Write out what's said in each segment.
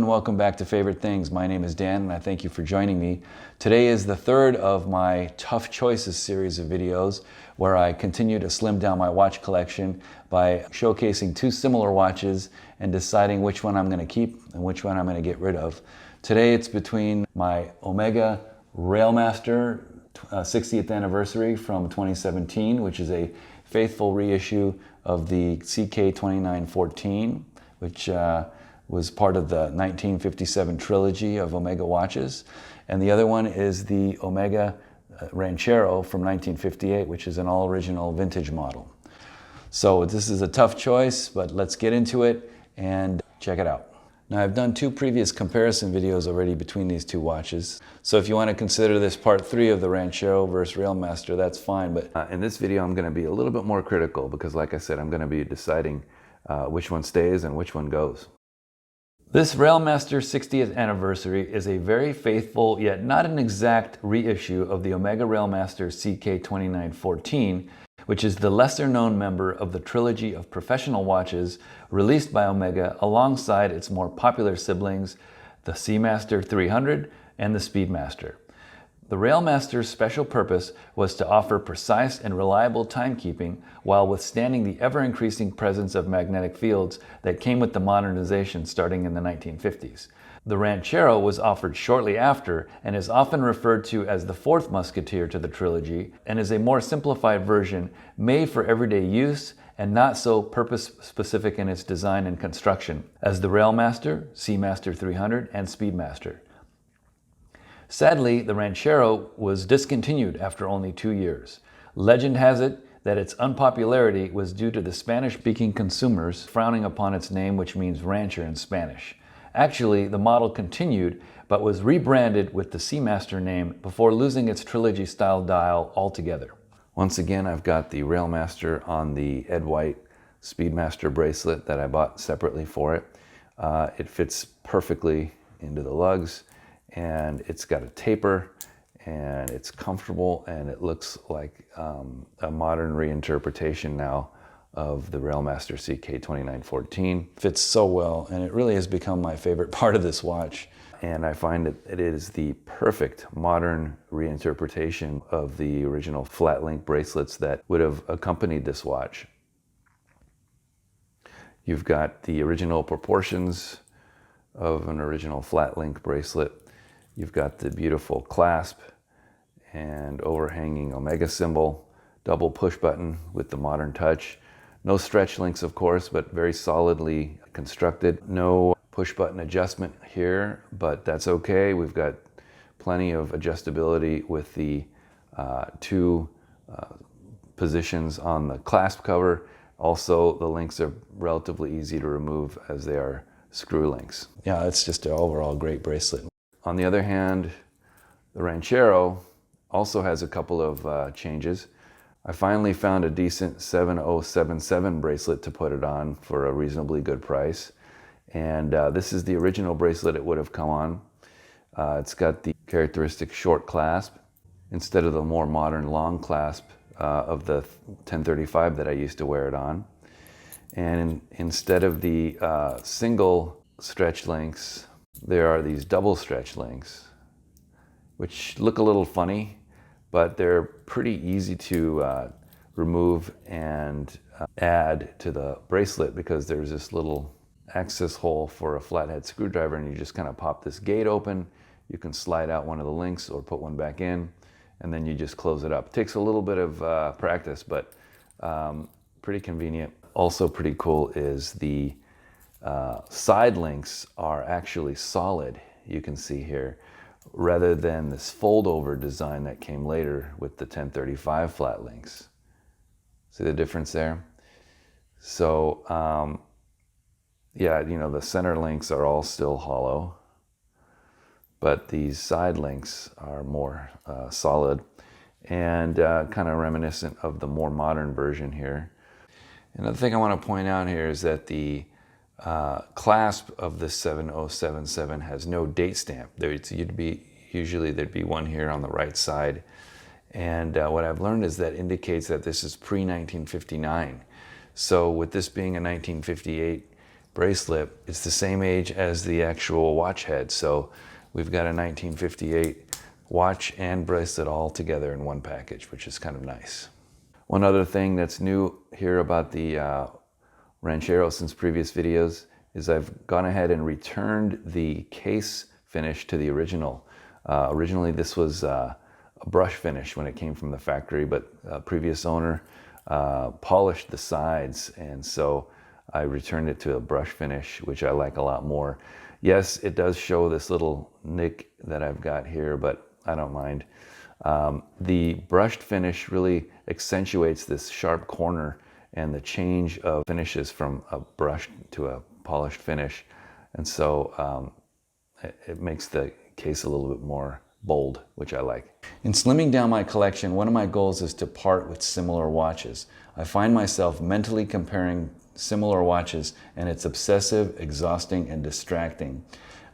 welcome back to Favorite Things. My name is Dan and I thank you for joining me. Today is the third of my Tough Choices series of videos where I continue to slim down my watch collection by showcasing two similar watches and deciding which one I'm going to keep and which one I'm going to get rid of. Today it's between my Omega Railmaster 60th anniversary from 2017, which is a faithful reissue of the CK2914, which was part of the 1957 trilogy of Omega watches. And the other one is the Omega Ranchero from 1958, which is an all-original vintage model. So this is a tough choice, but let's get into it and check it out. Now, I've done two previous comparison videos already between these two watches. So if you want to consider this part 3 of the Ranchero versus Railmaster, that's fine. But in this video, I'm going to be a little bit more critical because, like I said, I'm going to be deciding which one stays and which one goes. This Railmaster 60th anniversary is a very faithful, yet not an exact reissue of the Omega Railmaster CK2914, which is the lesser-known member of the trilogy of professional watches released by Omega alongside its more popular siblings, the Seamaster 300 and the Speedmaster. The Railmaster's special purpose was to offer precise and reliable timekeeping while withstanding the ever-increasing presence of magnetic fields that came with the modernization starting in the 1950s. The Ranchero was offered shortly after and is often referred to as the fourth musketeer to the trilogy and is a more simplified version made for everyday use and not so purpose-specific in its design and construction as the Railmaster, Seamaster 300, and Speedmaster. Sadly, the Ranchero was discontinued after only 2 years. Legend has it that its unpopularity was due to the Spanish-speaking consumers frowning upon its name, which means rancher in Spanish. Actually, the model continued, but was rebranded with the Seamaster name before losing its trilogy-style dial altogether. Once again, I've got the Railmaster on the Ed White Speedmaster bracelet that I bought separately for it. It fits perfectly into the lugs, and it's got a taper, and it's comfortable, and it looks like a modern reinterpretation now of the Railmaster CK2914. Fits so well, and it really has become my favorite part of this watch. And I find that it is the perfect modern reinterpretation of the original flat link bracelets that would have accompanied this watch. You've got the original proportions of an original flat link bracelet. You've got the beautiful clasp and overhanging Omega symbol, double push button with the modern touch. No stretch links, of course, but very solidly constructed. No push button adjustment here, but that's okay. We've got plenty of adjustability with the two positions on the clasp cover. Also, the links are relatively easy to remove as they are screw links. Yeah, it's just an overall great bracelet. On the other hand, the Ranchero also has a couple of changes. I finally found a decent 7077 bracelet to put it on for a reasonably good price. And this is the original bracelet it would have come on. It's got the characteristic short clasp instead of the more modern long clasp of the 1035 that I used to wear it on. And instead of the single stretch links, there are these double stretch links, which look a little funny, but they're pretty easy to remove and add to the bracelet because there's this little access hole for a flathead screwdriver, and you just kind of pop this gate open. You can slide out one of the links or put one back in, and then you just close it up. It takes a little bit of practice, but pretty convenient. Also pretty cool is the side links are actually solid, you can see here, rather than this fold-over design that came later with the 1035 flat links. See the difference there? So, yeah, you know, the center links are all still hollow, but these side links are more solid and kind of reminiscent of the more modern version here. Another thing I want to point out here is that the clasp of the 7077 has no date stamp. Usually there'd be one here on the right side. And what I've learned is that indicates that this is pre-1959. So with this being a 1958 bracelet, it's the same age as the actual watch head. So we've got a 1958 watch and bracelet all together in one package, which is kind of nice. One other thing that's new here about the Ranchero since previous videos is I've gone ahead and returned the case finish to the original. Originally this was a brush finish when it came from the factory, but previous owner polished the sides, and so I returned it to a brush finish, which I like a lot more. Yes, it does show this little nick that I've got here, but I don't mind. The brushed finish really accentuates this sharp corner and the change of finishes from a brushed to a polished finish. And so it makes the case a little bit more bold, which I like. In slimming down my collection, one of my goals is to part with similar watches. I find myself mentally comparing similar watches, and it's obsessive, exhausting, and distracting.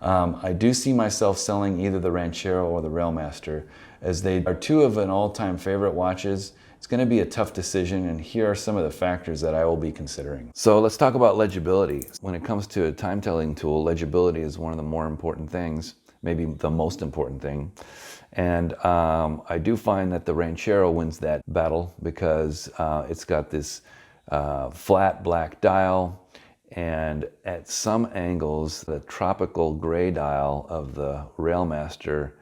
I do see myself selling either the Ranchero or the Railmaster, as they are two of an all-time favorite watches. It's going to be a tough decision, and here are some of the factors that I will be considering. So let's talk about legibility. When it comes to a time-telling tool, legibility is one of the more important things, maybe the most important thing. And I do find that the Ranchero wins that battle because it's got this flat black dial, and at some angles the tropical gray dial of the Railmaster,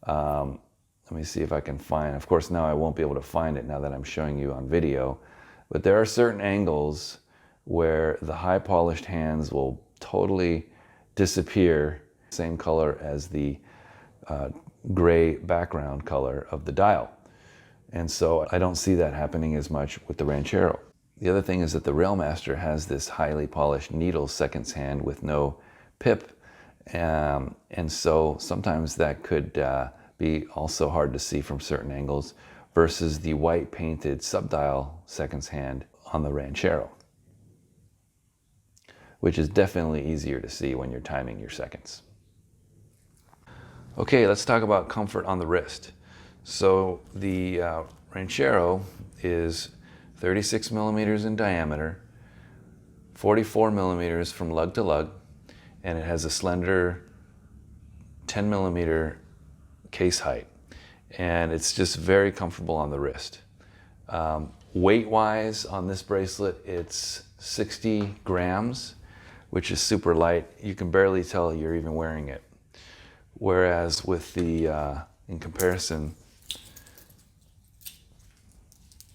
let me see if I can find, of course now I won't be able to find it now that I'm showing you on video, but there are certain angles where the high polished hands will totally disappear, same color as the gray background color of the dial. And so I don't see that happening as much with the Ranchero. The other thing is that the Railmaster has this highly polished needle seconds hand with no pip, and so sometimes that could be also hard to see from certain angles versus the white painted subdial seconds hand on the Ranchero, which is definitely easier to see when you're timing your seconds. Okay, let's talk about comfort on the wrist. So the Ranchero is 36 millimeters in diameter, 44 millimeters from lug to lug, and it has a slender 10 millimeter case height. And it's just very comfortable on the wrist. Weight-wise on this bracelet, it's 60 grams, which is super light. You can barely tell you're even wearing it. Whereas with the, in comparison,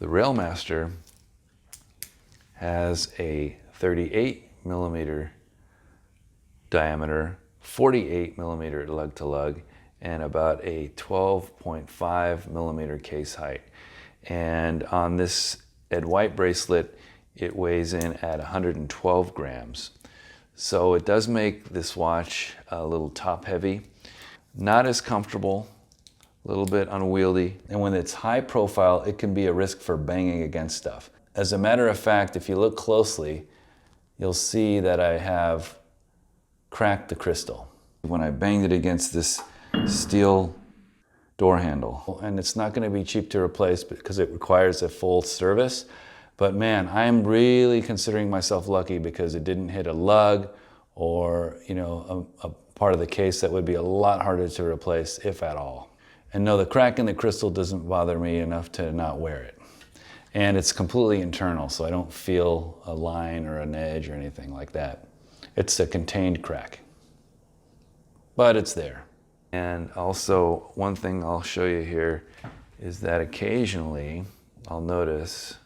the Railmaster has a 38 millimeter diameter, 48 millimeter lug to lug, and about a 12.5 millimeter case height. And on this Ed White bracelet, it weighs in at 112 grams. So it does make this watch a little top heavy, not as comfortable, a little bit unwieldy, and when it's high profile, it can be a risk for banging against stuff. As a matter of fact, if you look closely, you'll see that I have cracked the crystal when I banged it against this steel door handle. And it's not going to be cheap to replace because it requires a full service. But man, I'm really considering myself lucky because it didn't hit a lug or, you know, a part of the case that would be a lot harder to replace, if at all. And no, the crack in the crystal doesn't bother me enough to not wear it. And it's completely internal, so I don't feel a line or an edge or anything like that. It's a contained crack, but it's there. And also, one thing I'll show you here is that occasionally I'll notice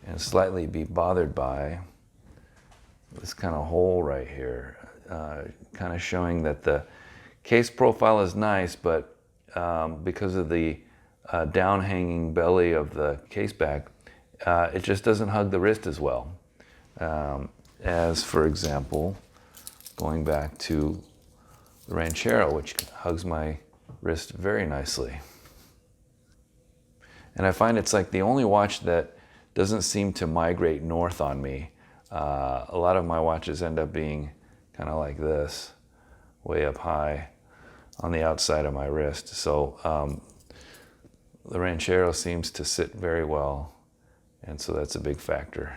and slightly be bothered by this kind of hole right here, kind of showing that the case profile is nice, but because of the down-hanging belly of the case back, it just doesn't hug the wrist as well. As, for example, going back to the Ranchero, which hugs my wrist very nicely. And I find it's like the only watch that doesn't seem to migrate north on me. A lot of my watches end up being kind of like this, way up high on the outside of my wrist. So the Ranchero seems to sit very well, and so that's a big factor.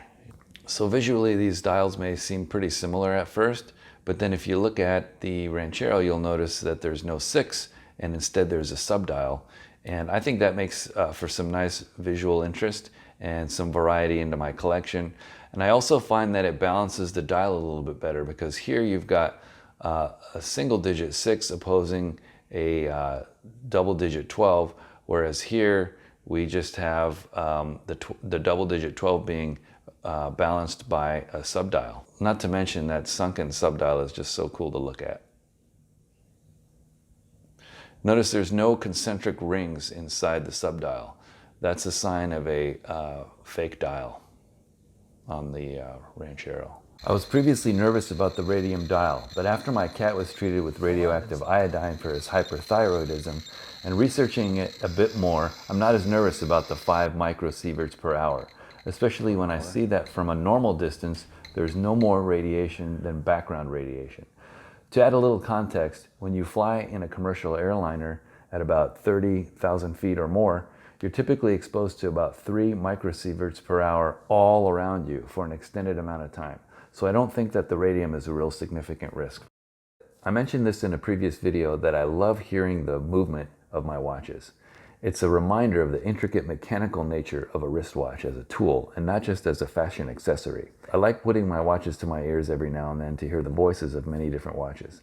So visually, these dials may seem pretty similar at first, but then if you look at the Ranchero, you'll notice that there's no 6, and instead there's a subdial. And I think that makes for some nice visual interest and some variety into my collection. And I also find that it balances the dial a little bit better, because here you've got a single digit 6 opposing a double digit 12, whereas here we just have the double digit 12 being balanced by a subdial. Not to mention that sunken subdial is just so cool to look at. Notice there's no concentric rings inside the subdial. That's a sign of a fake dial on the Ranchero. I was previously nervous about the radium dial, but after my cat was treated with radioactive iodine for his hyperthyroidism and researching it a bit more, I'm not as nervous about the 5 microsieverts per hour, especially when I see that from a normal distance, there's no more radiation than background radiation. To add a little context, when you fly in a commercial airliner at about 30,000 feet or more, you're typically exposed to about 3 microsieverts per hour all around you for an extended amount of time. So I don't think that the radium is a real significant risk. I mentioned this in a previous video that I love hearing the movement of my watches. It's a reminder of the intricate mechanical nature of a wristwatch as a tool and not just as a fashion accessory. I like putting my watches to my ears every now and then to hear the voices of many different watches.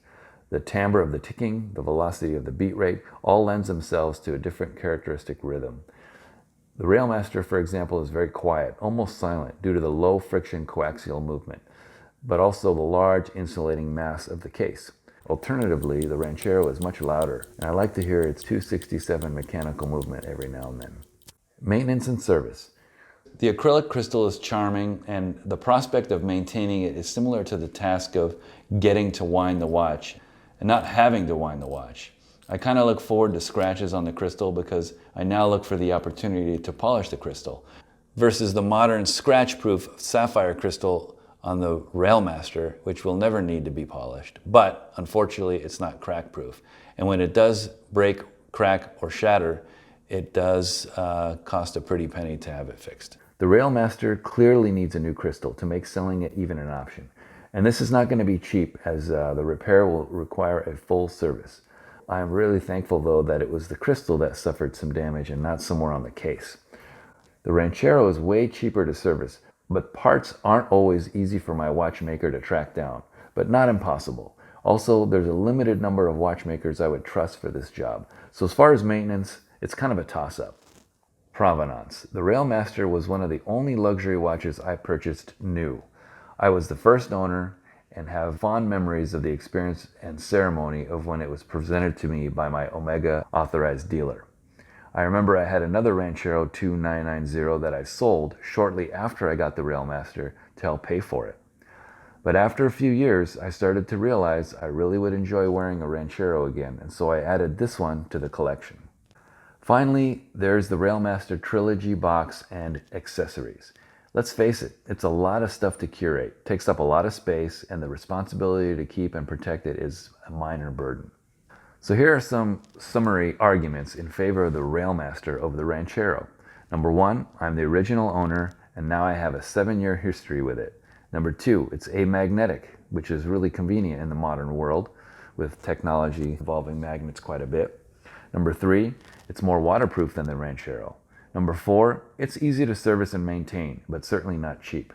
The timbre of the ticking, the velocity of the beat rate, all lends themselves to a different characteristic rhythm. The Railmaster, for example, is very quiet, almost silent, due to the low friction coaxial movement, but also the large insulating mass of the case. Alternatively, the Ranchero is much louder, and I like to hear its 267 mechanical movement every now and then. Maintenance and service. The acrylic crystal is charming, and the prospect of maintaining it is similar to the task of getting to wind the watch and not having to wind the watch. I kind of look forward to scratches on the crystal because I now look for the opportunity to polish the crystal, versus the modern scratch-proof sapphire crystal on the Railmaster, which will never need to be polished. But unfortunately, it's not crack-proof. And when it does break, crack, or shatter, it does cost a pretty penny to have it fixed. The Railmaster clearly needs a new crystal to make selling it even an option. And this is not going to be cheap, as the repair will require a full service. I am really thankful, though, that it was the crystal that suffered some damage and not somewhere on the case. The Ranchero is way cheaper to service, but parts aren't always easy for my watchmaker to track down, but not impossible. Also, there's a limited number of watchmakers I would trust for this job. So as far as maintenance, it's kind of a toss-up. Provenance. The Railmaster was one of the only luxury watches I purchased new. I was the first owner and have fond memories of the experience and ceremony of when it was presented to me by my Omega authorized dealer. I remember I had another Ranchero 2990 that I sold shortly after I got the Railmaster to help pay for it. But after a few years, I started to realize I really would enjoy wearing a Ranchero again, and so I added this one to the collection. Finally, there's the Railmaster Trilogy box and accessories. Let's face it, it's a lot of stuff to curate, takes up a lot of space, and the responsibility to keep and protect it is a minor burden. So here are some summary arguments in favor of the Railmaster over the Ranchero. Number 1, I'm the original owner, and now I have a 7-year history with it. Number 2, it's amagnetic, which is really convenient in the modern world, with technology involving magnets quite a bit. Number 3, it's more waterproof than the Ranchero. Number 4, it's easy to service and maintain, but certainly not cheap.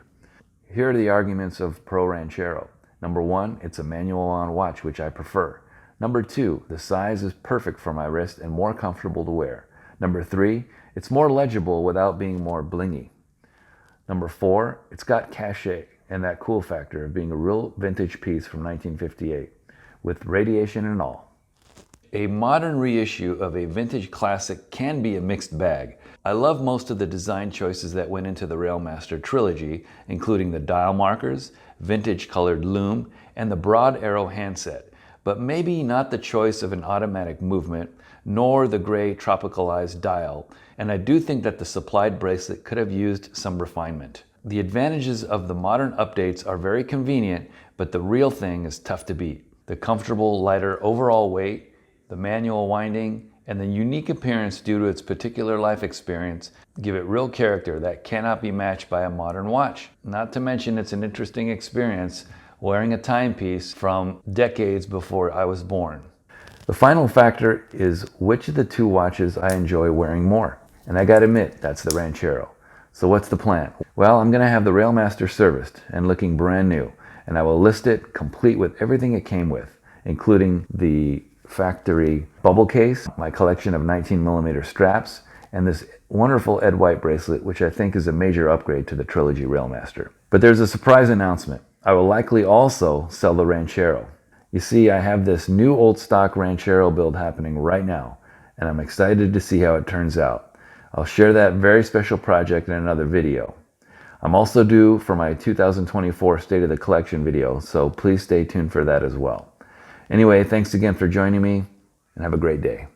Here are the arguments of pro Ranchero. Number 1, it's a manual-on watch, which I prefer. Number 2, the size is perfect for my wrist and more comfortable to wear. Number 3, it's more legible without being more blingy. Number 4, it's got cachet and that cool factor of being a real vintage piece from 1958, with radiation and all. A modern reissue of a vintage classic can be a mixed bag. I love most of the design choices that went into the Railmaster Trilogy, including the dial markers, vintage colored lume, and the broad arrow handset, but maybe not the choice of an automatic movement, nor the gray tropicalized dial, and I do think that the supplied bracelet could have used some refinement. The advantages of the modern updates are very convenient, but the real thing is tough to beat. The comfortable, lighter overall weight, the manual winding, and the unique appearance due to its particular life experience give it real character that cannot be matched by a modern watch. Not to mention it's an interesting experience wearing a timepiece from decades before I was born. The final factor is which of the two watches I enjoy wearing more. And I gotta admit, that's the Ranchero. So what's the plan? Well, I'm gonna have the Railmaster serviced and looking brand new, and I will list it complete with everything it came with, including the factory bubble case, my collection of 19mm straps, and this wonderful Ed White bracelet, which I think is a major upgrade to the Trilogy Railmaster. But there's a surprise announcement. I will likely also sell the Ranchero. You see, I have this new old stock Ranchero build happening right now, and I'm excited to see how it turns out. I'll share that very special project in another video. I'm also due for my 2024 State of the Collection video, so please stay tuned for that as well. Anyway, thanks again for joining me, and have a great day.